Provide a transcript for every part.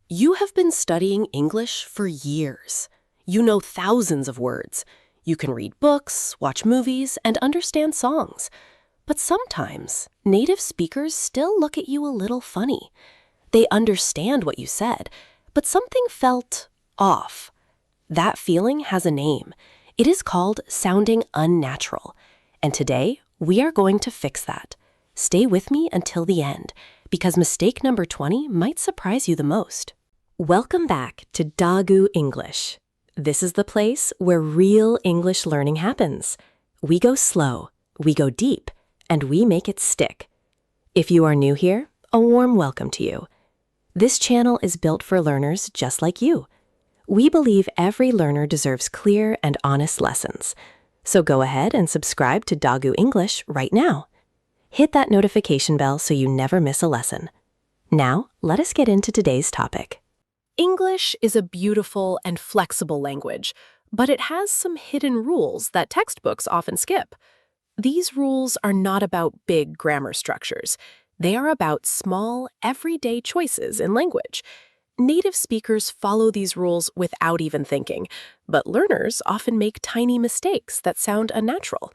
You have been studying English for years. You know thousands of words. You can read books, watch movies, and understand songs. But sometimes, native speakers still look at you a little funny. They understand what you said, but something felt off. That feeling has a name. It is called sounding unnatural. And today, we are going to fix that. Stay with me until the end, because mistake number 20 might surprise you the most. Welcome back to DAGU English. This is the place where real English learning happens. We go slow, we go deep, and we make it stick. If you are new here, a warm welcome to you. This channel is built for learners just like you. We believe every learner deserves clear and honest lessons. So go ahead and subscribe to DAGU English right now. Hit that notification bell so you never miss a lesson. Now, let us get into today's topic. English is a beautiful and flexible language, but it has some hidden rules that textbooks often skip. These rules are not about big grammar structures. They are about small, everyday choices in language. Native speakers follow these rules without even thinking, but learners often make tiny mistakes that sound unnatural.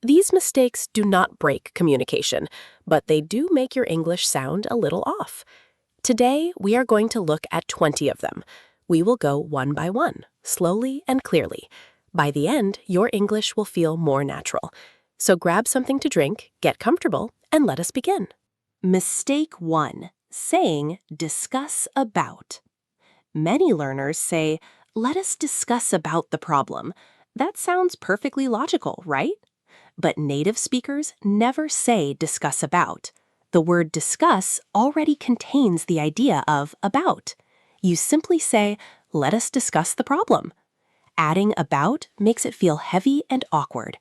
These mistakes do not break communication, but they do make your English sound a little off. Today, we are going to look at 20 of them. We will go one by one, slowly and clearly. By the end, your English will feel more natural. So grab something to drink, get comfortable, and let us begin. Mistake 1. Saying discuss about. Many learners say, let us discuss about the problem. That sounds perfectly logical, right? But native speakers never say discuss about. The word discuss already contains the idea of about. You simply say, let us discuss the problem. Adding about makes it feel heavy and awkward.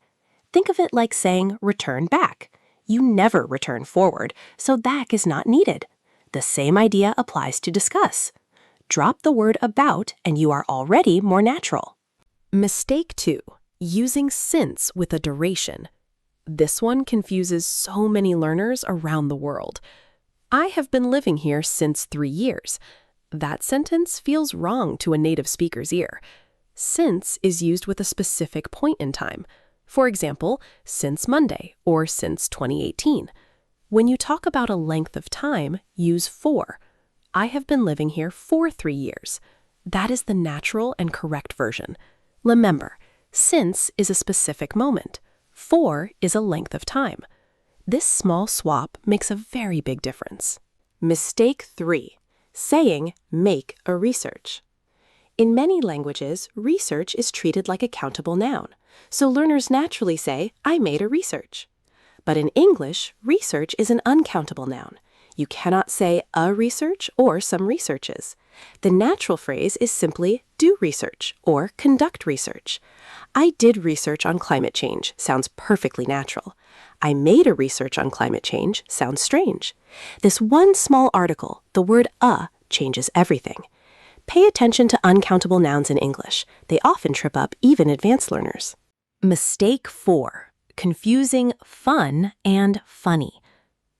Think of it like saying return back. You never return forward, so back is not needed. The same idea applies to discuss. Drop the word about and you are already more natural. Mistake 2. Using since with a duration. This one confuses so many learners around the world. I have been living here since 3 years. That sentence feels wrong to a native speaker's ear. Since is used with a specific point in time. For example, since Monday or since 2018. When you talk about a length of time, use for. I have been living here for 3 years. That is the natural and correct version. Remember, since is a specific moment. For is a length of time. This small swap makes a very big difference. Mistake 3. Saying make a research. In many languages, research is treated like a countable noun, so learners naturally say, I made a research. But in English, research is an uncountable noun. You cannot say a research or some researches. The natural phrase is simply do research or conduct research. I did research on climate change sounds perfectly natural. I made a research on climate change sounds strange. This one small article, the word changes everything. Pay attention to uncountable nouns in English. They often trip up even advanced learners. Mistake 4. Confusing fun and funny.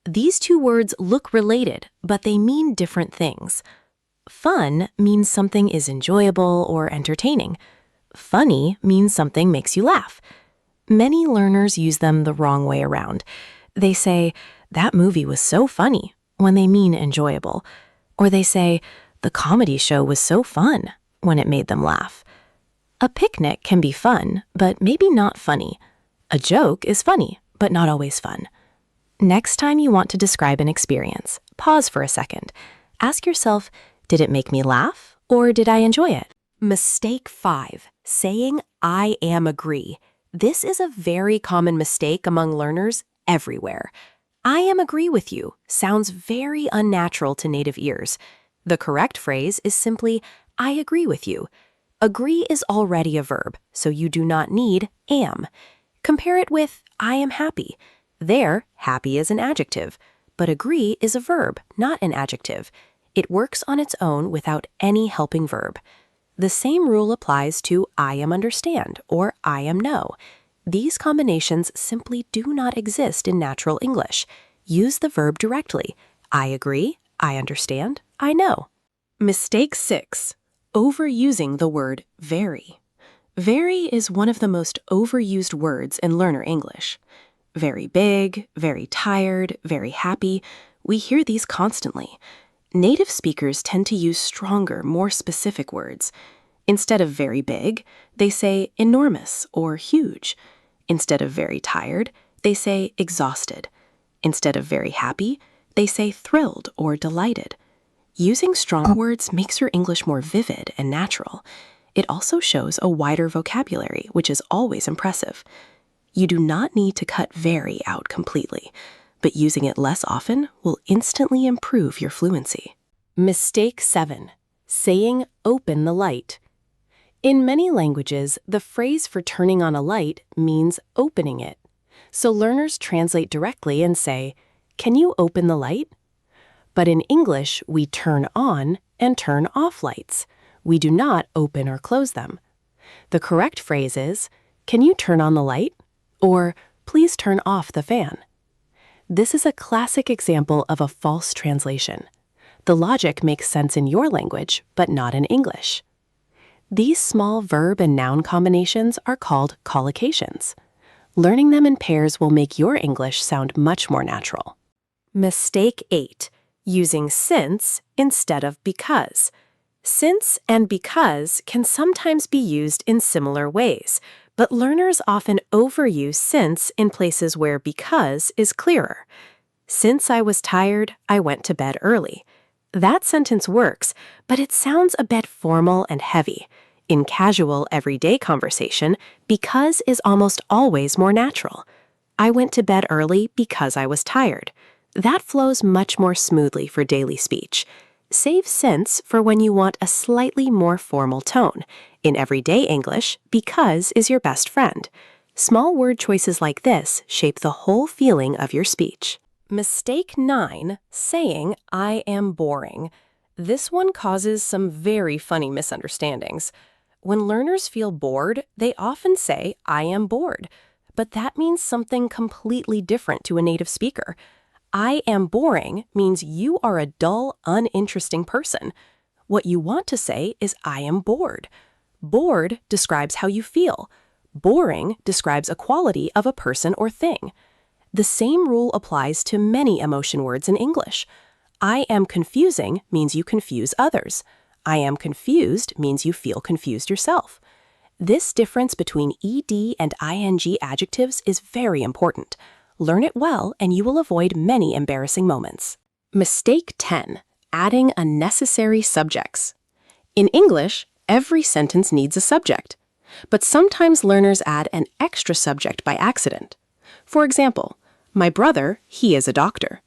These two words look related, but they mean different things. Fun means something is enjoyable or entertaining. Funny means something makes you laugh. Many learners use them the wrong way around. They say, that movie was so funny, when they mean enjoyable. Or they say, the comedy show was so fun, when it made them laugh. A picnic can be fun, but maybe not funny. A joke is funny, but not always fun. Next time you want to describe an experience, pause for a second. Ask yourself, did it make me laugh, or did I enjoy it? Mistake 5. Saying I am agree. This is a very common mistake among learners everywhere. I am agree with you sounds very unnatural to native ears. The correct phrase is simply, I agree with you. Agree is already a verb, so you do not need am. Compare it with I am happy. There, happy is an adjective, but agree is a verb, not an adjective. It works on its own without any helping verb. The same rule applies to I am understand or I am know. These combinations simply do not exist in natural English. Use the verb directly. I agree, I understand, I know. Mistake 6. Overusing the word very. Very is one of the most overused words in learner English. Very big, very tired, very happy. We hear these constantly. Native speakers tend to use stronger, more specific words. Instead of very big, they say enormous or huge. Instead of very tired, they say exhausted. Instead of very happy, they say thrilled or delighted. Using strong words makes your English more vivid and natural. It also shows a wider vocabulary, which is always impressive. You do not need to cut very out completely, but using it less often will instantly improve your fluency. Mistake 7. Saying open the light. In many languages, the phrase for turning on a light means opening it. So learners translate directly and say, "Can you open the light?" But in English, we turn on and turn off lights. We do not open or close them. The correct phrase is, "Can you turn on the light?" or "Please turn off the fan." This is a classic example of a false translation. The logic makes sense in your language, but not in English. These small verb and noun combinations are called collocations. Learning them in pairs will make your English sound much more natural. Mistake 8. Using since instead of because. Since and because can sometimes be used in similar ways, but learners often overuse since in places where because is clearer. Since I was tired, I went to bed early. That sentence works, but it sounds a bit formal and heavy. In casual, everyday conversation, because is almost always more natural. I went to bed early because I was tired. That flows much more smoothly for daily speech. Save since for when you want a slightly more formal tone. In everyday English, because is your best friend. Small word choices like this shape the whole feeling of your speech. Mistake 9. Saying, "I am boring." This one causes some very funny misunderstandings. When learners feel bored, they often say, "I am bored." But that means something completely different to a native speaker. "I am boring" means you are a dull, uninteresting person. What you want to say is "I am bored." Bored describes how you feel. Boring describes a quality of a person or thing. The same rule applies to many emotion words in English. "I am confusing" means you confuse others. "I am confused" means you feel confused yourself. This difference between ed and ing adjectives is very important. Learn it well and you will avoid many embarrassing moments. Mistake 10. Adding unnecessary subjects. In English, every sentence needs a subject. But sometimes learners add an extra subject by accident. For example, "My brother, he is a doctor."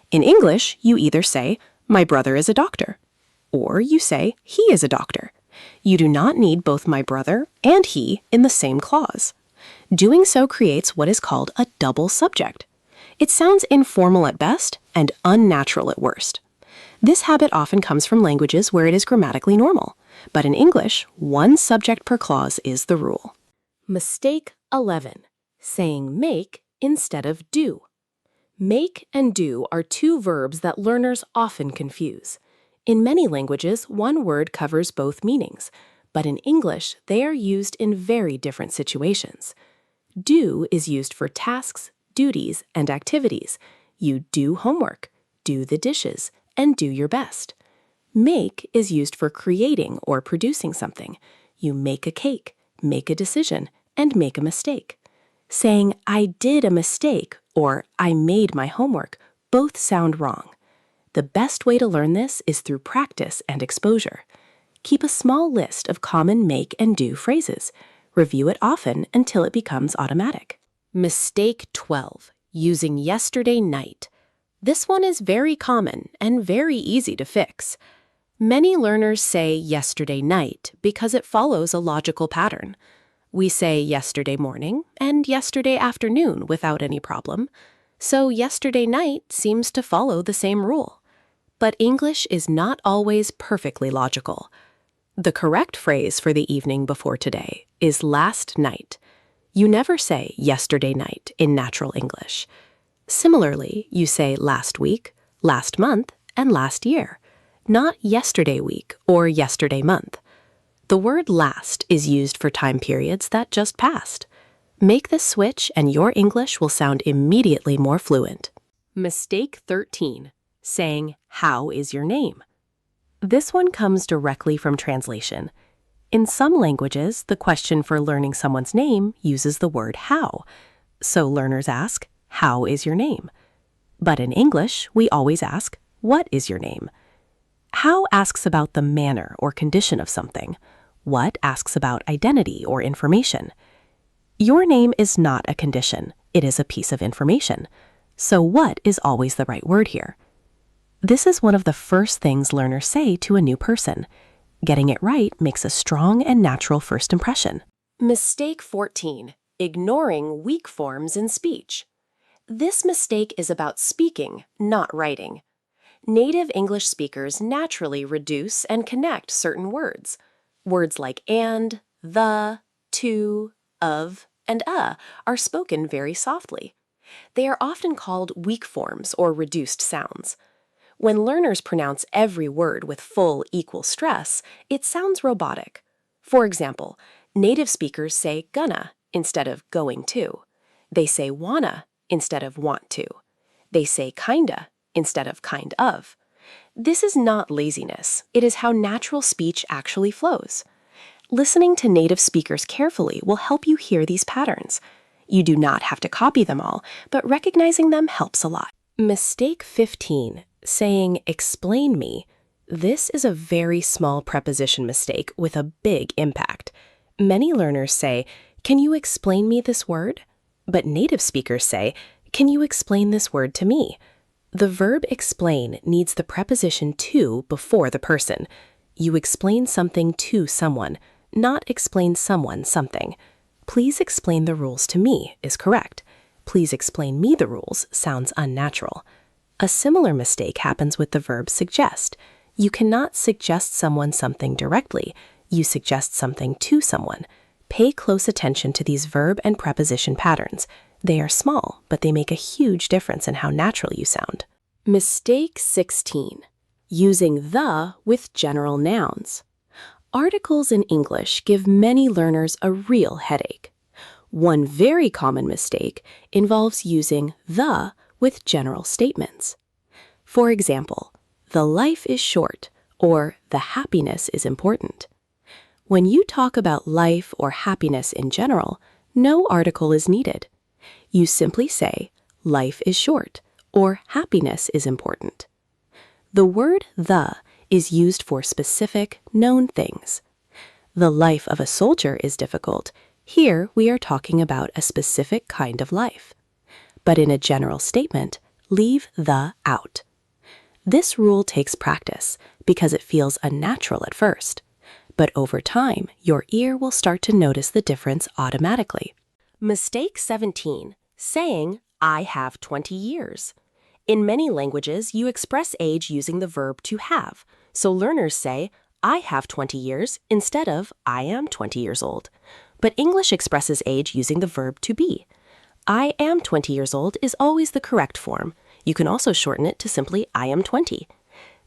In English, you either say, "My brother is a doctor," or you say, "He is a doctor." You do not need both "my brother" and "he" in the same clause. Doing so creates what is called a double subject. It sounds informal at best and unnatural at worst. This habit often comes from languages where it is grammatically normal, but in English, one subject per clause is the rule. Mistake 11. Saying make instead of do. Make and do are two verbs that learners often confuse. In many languages, one word covers both meanings, but in English, they are used in very different situations. Do is used for tasks, duties, and activities. You do homework, do the dishes, and do your best. Make is used for creating or producing something. You make a cake, make a decision, and make a mistake. Saying, "I did a mistake," or "I made my homework," both sound wrong. The best way to learn this is through practice and exposure. Keep a small list of common make and do phrases. Review it often until it becomes automatic. Mistake 12. Using yesterday night. This one is very common and very easy to fix. Many learners say yesterday night because it follows a logical pattern. We say yesterday morning and yesterday afternoon without any problem. So yesterday night seems to follow the same rule. But English is not always perfectly logical. The correct phrase for the evening before today is last night. You never say yesterday night in natural English. Similarly, you say last week, last month, and last year. not yesterday week or yesterday month. The word last is used for time periods that just passed. Make this switch and your English will sound immediately more fluent. Mistake 13, saying, "How is your name?" This one comes directly from translation. In some languages, the question for learning someone's name uses the word how. So learners ask, "How is your name?" But in English, we always ask, "What is your name?" How asks about the manner or condition of something. What asks about identity or information. Your name is not a condition, it is a piece of information. So what is always the right word here? This is one of the first things learners say to a new person. Getting it right makes a strong and natural first impression. Mistake 14, ignoring weak forms in speech. This mistake is about speaking, not writing. Native English speakers naturally reduce and connect certain words. Words like and, the, to, of, and are spoken very softly. They are often called weak forms or reduced sounds. When learners pronounce every word with full, equal stress, it sounds robotic. For example, native speakers say gonna instead of going to. They say wanna instead of want to. They say kinda instead of kind of. This is not laziness. It is how natural speech actually flows. Listening to native speakers carefully will help you hear these patterns. You do not have to copy them all, but recognizing them helps a lot. Mistake 15, saying explain me. This is a very small preposition mistake with a big impact. Many learners say, "Can you explain me this word?" But native speakers say, "Can you explain this word to me?" The verb explain needs the preposition to before the person. You explain something to someone, not explain someone something. Please explain the rules to me is correct. Please explain me the rules sounds unnatural. A similar mistake happens with the verb suggest. You cannot suggest someone something directly. You suggest something to someone. Pay close attention to these verb and preposition patterns. They are small, but they make a huge difference in how natural you sound. Mistake 16. Using the with general nouns. Articles in English give many learners a real headache. One very common mistake involves using the with general statements. For example, the life is short or the happiness is important. When you talk about life or happiness in general, no article is needed. You simply say, life is short or happiness is important. The word the is used for specific, known things. The life of a soldier is difficult. Here we are talking about a specific kind of life. But in a general statement, leave the out. This rule takes practice because it feels unnatural at first. But over time, your ear will start to notice the difference automatically. Mistake 17, saying, "I have 20 years." In many languages, you express age using the verb to have. So learners say, "I have 20 years" instead of "I am 20 years old." But English expresses age using the verb to be. "I am 20 years old" is always the correct form. You can also shorten it to simply "I am 20."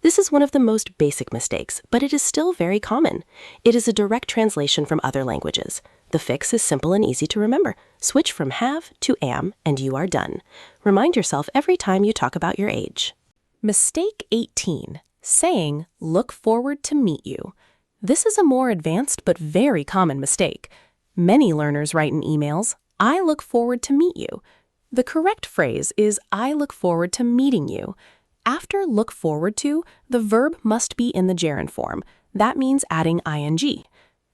This is one of the most basic mistakes, but it is still very common. It is a direct translation from other languages. The fix is simple and easy to remember. Switch from have to am, and you are done. Remind yourself every time you talk about your age. Mistake 18, saying, "Look forward to meet you." This is a more advanced but very common mistake. Many learners write in emails, "I look forward to meet you." The correct phrase is, "I look forward to meeting you." After look forward to, the verb must be in the gerund form. That means adding ing.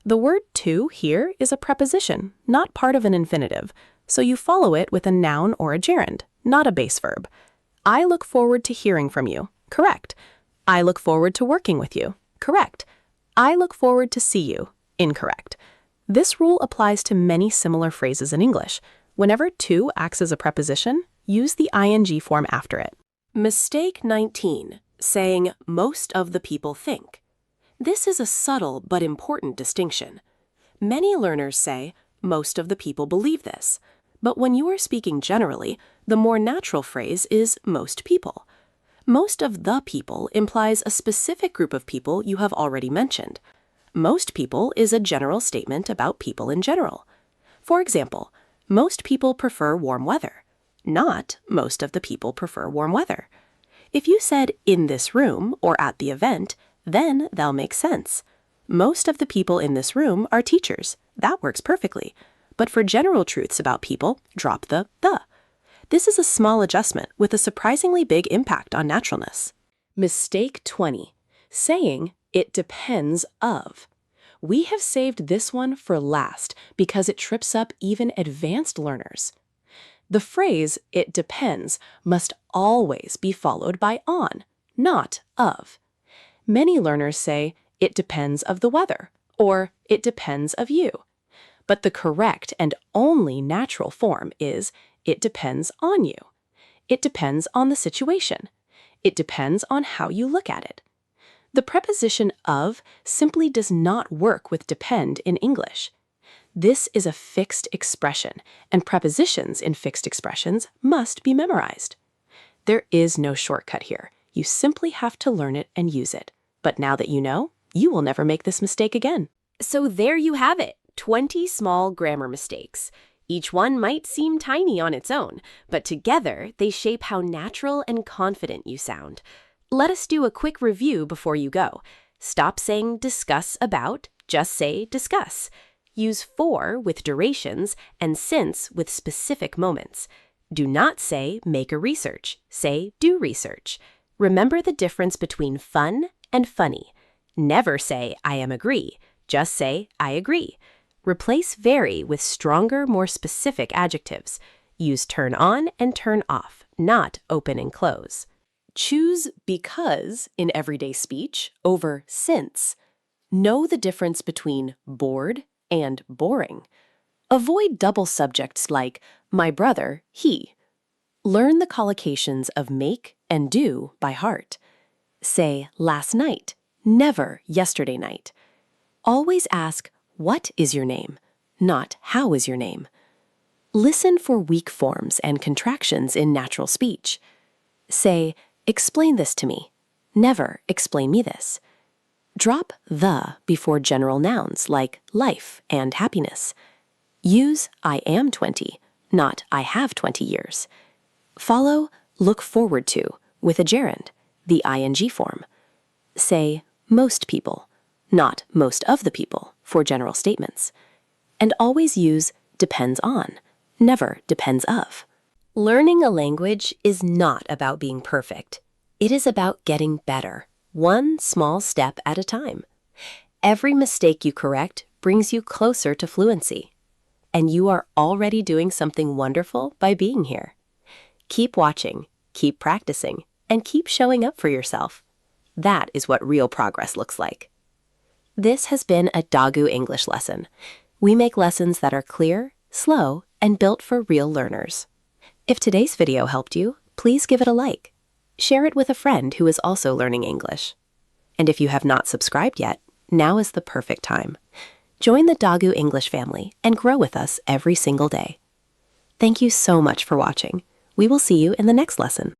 The word to here is a preposition, not part of an infinitive, so you follow it with a noun or a gerund, not a base verb. I look forward to hearing from you. Correct. I look forward to working with you. Correct. I look forward to see you. Incorrect. This rule applies to many similar phrases in English. Whenever to acts as a preposition, use the ing form after it. Mistake 19, saying, "Most of the people think." This is a subtle but important distinction. Many learners say, "Most of the people believe this." But when you are speaking generally, the more natural phrase is "most people." Most of the people implies a specific group of people you have already mentioned. Most people is a general statement about people in general. For example, most people prefer warm weather, not most of the people prefer warm weather. If you said in this room or at the event, then they'll make sense. Most of the people in this room are teachers. That works perfectly. But for general truths about people, drop the. This is a small adjustment with a surprisingly big impact on naturalness. Mistake 20. Saying, it depends of. We have saved this one for last because it trips up even advanced learners. The phrase, it depends, must always be followed by on, not of. Many learners say, it depends of the weather, or it depends of you. But the correct and only natural form is, it depends on you. It depends on the situation. It depends on how you look at it. The preposition of simply does not work with depend in English. This is a fixed expression, and prepositions in fixed expressions must be memorized. There is no shortcut here. You simply have to learn it and use it. But now that you know, you will never make this mistake again. So there you have it, 20 small grammar mistakes. Each one might seem tiny on its own, but together they shape how natural and confident you sound. Let us do a quick review before you go. Stop saying discuss about, just say discuss. Use for with durations and since with specific moments. Do not say make a research, say do research. Remember the difference between fun and funny. Never say I am agree, just say I agree. Replace very with stronger, more specific adjectives. Use turn on and turn off, not open and close. Choose because in everyday speech over since. Know the difference between bored and boring. Avoid double subjects like my brother, he. Learn the collocations of make and do by heart. Say last night, never yesterday night. Always ask, what is your name? Not how is your name? Listen for weak forms and contractions in natural speech. Say, explain this to me. Never explain me this. Drop the before general nouns like life and happiness. Use I am 20, not I have 20 years. Follow look forward to with a gerund, the ing form. Say most people, not most of the people, for general statements. And always use depends on, never depends of. Learning a language is not about being perfect. It is about getting better, one small step at a time. Every mistake you correct brings you closer to fluency. And you are already doing something wonderful by being here. Keep watching, keep practicing, and keep showing up for yourself. That is what real progress looks like. This has been a DAGU English lesson. We make lessons that are clear, slow, and built for real learners. If today's video helped you, please give it a like. Share it with a friend who is also learning English. And if you have not subscribed yet, now is the perfect time. Join the DAGU English family and grow with us every single day. Thank you so much for watching. We will see you in the next lesson.